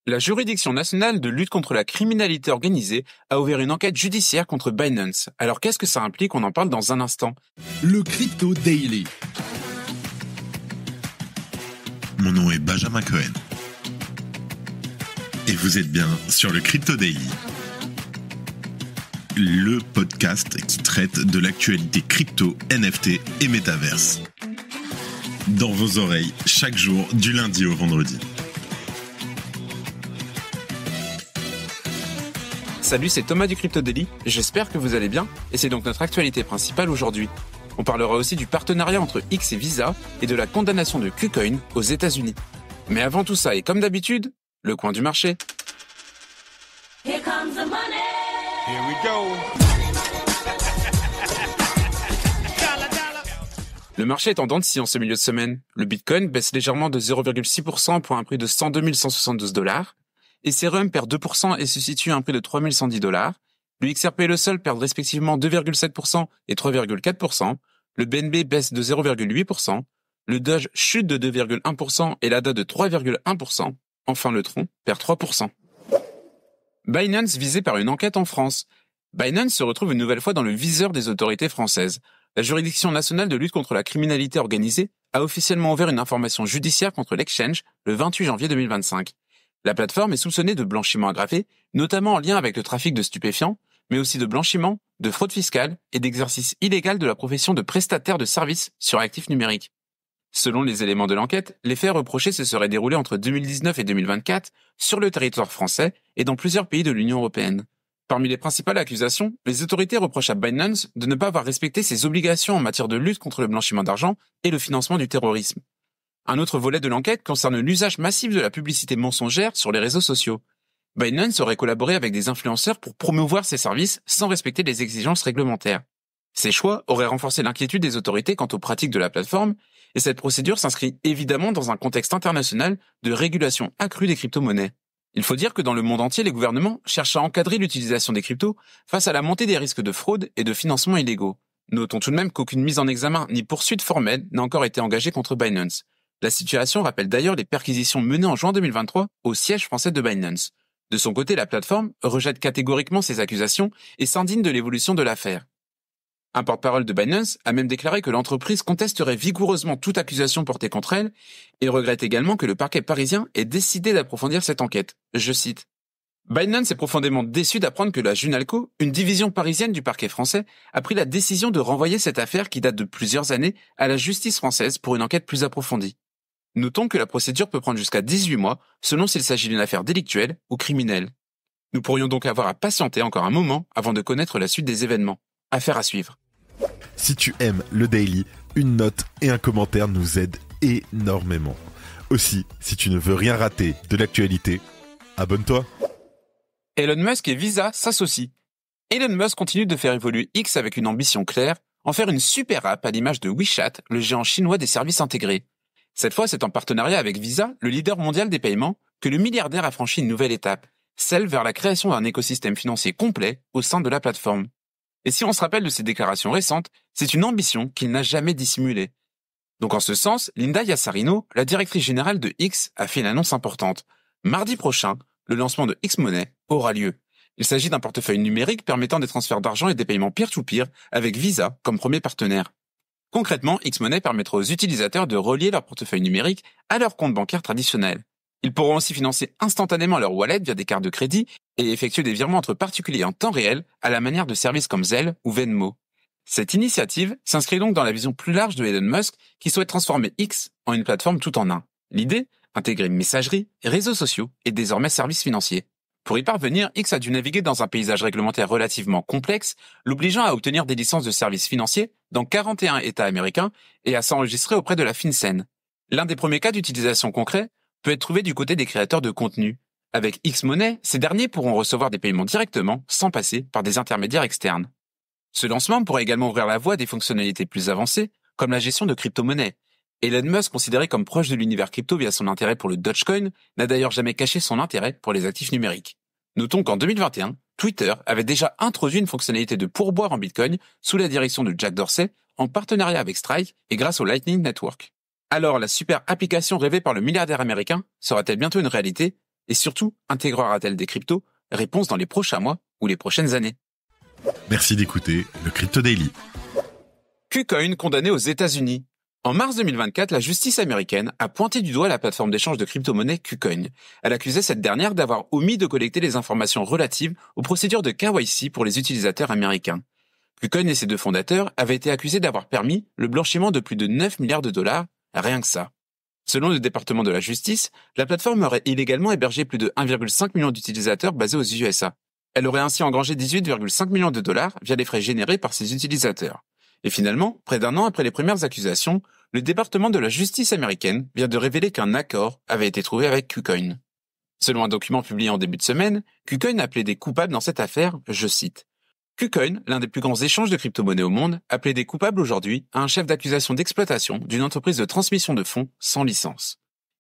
La juridiction nationale de lutte contre la criminalité organisée a ouvert une enquête judiciaire contre Binance. Alors qu'est-ce que ça implique? On en parle dans un instant. Le Crypto Daily. Mon nom est Benjamin Cohen. Et vous êtes bien sur le Crypto Daily. Le podcast qui traite de l'actualité crypto, NFT et métaverse. Dans vos oreilles, chaque jour, du lundi au vendredi. Salut, c'est Thomas du Crypto Daily, j'espère que vous allez bien, et c'est donc notre actualité principale aujourd'hui. On parlera aussi du partenariat entre X et Visa, et de la condamnation de KuCoin aux États-Unis. Mais avant tout ça, et comme d'habitude, le coin du marché. Here comes the money. Here we go. Le marché est en dents de scie en ce milieu de semaine. Le Bitcoin baisse légèrement de 0,6% pour un prix de 102 172 $. Ethereum perd 2% et se situe à un prix de 3 110 $. Le XRP et le Sol perdent respectivement 2,7% et 3,4%. Le BNB baisse de 0,8%. Le Doge chute de 2,1% et l'ADA de 3,1%. Enfin, le Tron perd 3%. Binance visé par une enquête en France. Binance se retrouve une nouvelle fois dans le viseur des autorités françaises. La juridiction nationale de lutte contre la criminalité organisée a officiellement ouvert une information judiciaire contre l'exchange le 28 janvier 2025. La plateforme est soupçonnée de blanchiment aggravé, notamment en lien avec le trafic de stupéfiants, mais aussi de blanchiment, de fraude fiscale et d'exercice illégal de la profession de prestataire de services sur actifs numériques. Selon les éléments de l'enquête, les faits reprochés se seraient déroulés entre 2019 et 2024 sur le territoire français et dans plusieurs pays de l'Union européenne. Parmi les principales accusations, les autorités reprochent à Binance de ne pas avoir respecté ses obligations en matière de lutte contre le blanchiment d'argent et le financement du terrorisme. Un autre volet de l'enquête concerne l'usage massif de la publicité mensongère sur les réseaux sociaux. Binance aurait collaboré avec des influenceurs pour promouvoir ses services sans respecter les exigences réglementaires. Ces choix auraient renforcé l'inquiétude des autorités quant aux pratiques de la plateforme, et cette procédure s'inscrit évidemment dans un contexte international de régulation accrue des crypto-monnaies. Il faut dire que dans le monde entier, les gouvernements cherchent à encadrer l'utilisation des cryptos face à la montée des risques de fraude et de financement illégaux. Notons tout de même qu'aucune mise en examen ni poursuite formelle n'a encore été engagée contre Binance. La situation rappelle d'ailleurs les perquisitions menées en juin 2023 au siège français de Binance. De son côté, la plateforme rejette catégoriquement ces accusations et s'indigne de l'évolution de l'affaire. Un porte-parole de Binance a même déclaré que l'entreprise contesterait vigoureusement toute accusation portée contre elle et regrette également que le parquet parisien ait décidé d'approfondir cette enquête. Je cite. Binance est profondément déçu d'apprendre que la Junalco, une division parisienne du parquet français, a pris la décision de renvoyer cette affaire qui date de plusieurs années à la justice française pour une enquête plus approfondie. Notons que la procédure peut prendre jusqu'à 18 mois, selon s'il s'agit d'une affaire délictuelle ou criminelle. Nous pourrions donc avoir à patienter encore un moment avant de connaître la suite des événements. Affaire à suivre. Si tu aimes le Daily, une note et un commentaire nous aident énormément. Aussi, si tu ne veux rien rater de l'actualité, abonne-toi. Elon Musk et Visa s'associent. Elon Musk continue de faire évoluer X avec une ambition claire, en faire une super app à l'image de WeChat, le géant chinois des services intégrés. Cette fois, c'est en partenariat avec Visa, le leader mondial des paiements, que le milliardaire a franchi une nouvelle étape, celle vers la création d'un écosystème financier complet au sein de la plateforme. Et si on se rappelle de ses déclarations récentes, c'est une ambition qu'il n'a jamais dissimulée. Donc en ce sens, Linda Yassarino, la directrice générale de X, a fait une annonce importante. Mardi prochain, le lancement de X-Money aura lieu. Il s'agit d'un portefeuille numérique permettant des transferts d'argent et des paiements peer-to-peer avec Visa comme premier partenaire. Concrètement, X-Money permettra aux utilisateurs de relier leur portefeuille numérique à leur compte bancaire traditionnel. Ils pourront aussi financer instantanément leur wallet via des cartes de crédit et effectuer des virements entre particuliers en temps réel à la manière de services comme Zelle ou Venmo. Cette initiative s'inscrit donc dans la vision plus large de Elon Musk qui souhaite transformer X en une plateforme tout en un. L'idée, intégrer messagerie, réseaux sociaux et désormais services financiers. Pour y parvenir, X a dû naviguer dans un paysage réglementaire relativement complexe, l'obligeant à obtenir des licences de services financiers dans 41 États américains et à s'enregistrer auprès de la FinCEN. L'un des premiers cas d'utilisation concret peut être trouvé du côté des créateurs de contenu. Avec X-Money, ces derniers pourront recevoir des paiements directement sans passer par des intermédiaires externes. Ce lancement pourrait également ouvrir la voie à des fonctionnalités plus avancées, comme la gestion de crypto-monnaies. Elon Musk, considéré comme proche de l'univers crypto via son intérêt pour le Dogecoin, n'a d'ailleurs jamais caché son intérêt pour les actifs numériques. Notons qu'en 2021, Twitter avait déjà introduit une fonctionnalité de pourboire en Bitcoin sous la direction de Jack Dorsey, en partenariat avec Strike et grâce au Lightning Network. Alors, la super application rêvée par le milliardaire américain sera-t-elle bientôt une réalité? Et surtout, intégrera-t-elle des cryptos? Réponse dans les prochains mois ou les prochaines années. Merci d'écouter le Crypto Daily. KuCoin condamné aux États-Unis. En mars 2024, la justice américaine a pointé du doigt la plateforme d'échange de crypto-monnaies KuCoin. Elle accusait cette dernière d'avoir omis de collecter les informations relatives aux procédures de KYC pour les utilisateurs américains. KuCoin et ses deux fondateurs avaient été accusés d'avoir permis le blanchiment de plus de 9 milliards de dollars, rien que ça. Selon le département de la justice, la plateforme aurait illégalement hébergé plus de 1,5 million d'utilisateurs basés aux USA. Elle aurait ainsi engrangé 18,5 millions de dollars via les frais générés par ses utilisateurs. Et finalement, près d'un an après les premières accusations, le département de la justice américaine vient de révéler qu'un accord avait été trouvé avec KuCoin. Selon un document publié en début de semaine, KuCoin a plaidé coupable dans cette affaire, je cite. KuCoin, l'un des plus grands échanges de crypto-monnaies au monde, a plaidé coupable aujourd'hui à un chef d'accusation d'exploitation d'une entreprise de transmission de fonds sans licence.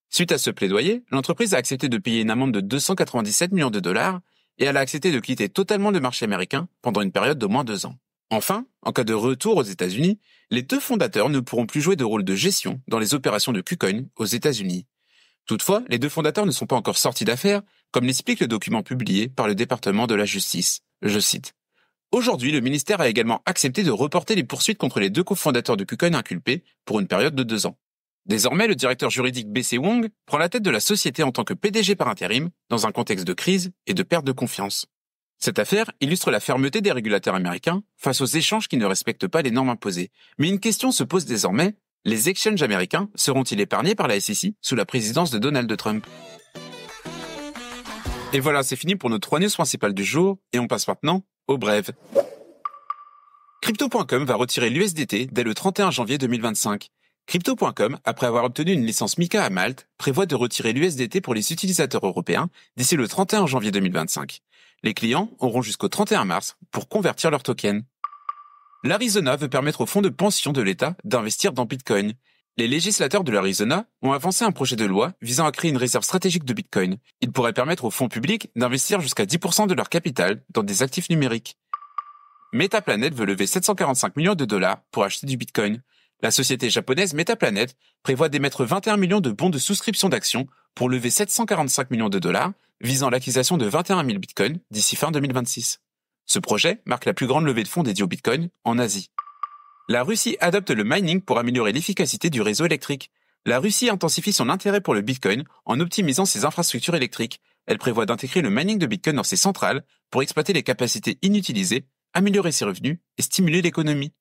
Suite à ce plaidoyer, l'entreprise a accepté de payer une amende de 297 millions de dollars et elle a accepté de quitter totalement le marché américain pendant une période d'au moins 2 ans. Enfin, en cas de retour aux États-Unis, les deux fondateurs ne pourront plus jouer de rôle de gestion dans les opérations de KuCoin aux États-Unis. Toutefois, les deux fondateurs ne sont pas encore sortis d'affaire, comme l'explique le document publié par le département de la justice. Je cite. Aujourd'hui, le ministère a également accepté de reporter les poursuites contre les deux cofondateurs de KuCoin inculpés pour une période de 2 ans. Désormais, le directeur juridique B.C. Wong prend la tête de la société en tant que PDG par intérim, dans un contexte de crise et de perte de confiance. Cette affaire illustre la fermeté des régulateurs américains face aux échanges qui ne respectent pas les normes imposées. Mais une question se pose désormais, les exchanges américains seront-ils épargnés par la SEC sous la présidence de Donald Trump? Et voilà, c'est fini pour nos 3 news principales du jour, et on passe maintenant aux brèves. Crypto.com va retirer l'USDT dès le 31 janvier 2025. Crypto.com, après avoir obtenu une licence MiCA à Malte, prévoit de retirer l'USDT pour les utilisateurs européens d'ici le 31 janvier 2025. Les clients auront jusqu'au 31 mars pour convertir leur token. L'Arizona veut permettre aux fonds de pension de l'État d'investir dans Bitcoin. Les législateurs de l'Arizona ont avancé un projet de loi visant à créer une réserve stratégique de Bitcoin. Il pourrait permettre aux fonds publics d'investir jusqu'à 10% de leur capital dans des actifs numériques. Metaplanet veut lever 745 millions de dollars pour acheter du Bitcoin. La société japonaise Metaplanet prévoit d'émettre 21 millions de bons de souscription d'actions pour lever 745 millions de dollars, visant l'acquisition de 21 000 bitcoins d'ici fin 2026. Ce projet marque la plus grande levée de fonds dédiée au bitcoin en Asie. La Russie adopte le mining pour améliorer l'efficacité du réseau électrique. La Russie intensifie son intérêt pour le bitcoin en optimisant ses infrastructures électriques. Elle prévoit d'intégrer le mining de bitcoin dans ses centrales pour exploiter les capacités inutilisées, améliorer ses revenus et stimuler l'économie.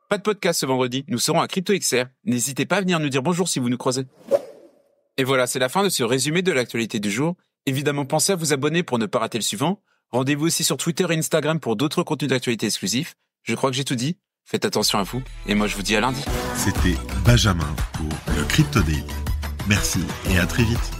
Pas de podcast ce vendredi, nous serons à CryptoXR. N'hésitez pas à venir nous dire bonjour si vous nous croisez. Et voilà, c'est la fin de ce résumé de l'actualité du jour. Évidemment, pensez à vous abonner pour ne pas rater le suivant. Rendez-vous aussi sur Twitter et Instagram pour d'autres contenus d'actualité exclusifs. Je crois que j'ai tout dit. Faites attention à vous. Et moi, je vous dis à lundi. C'était Benjamin pour le Crypto Daily. Merci et à très vite.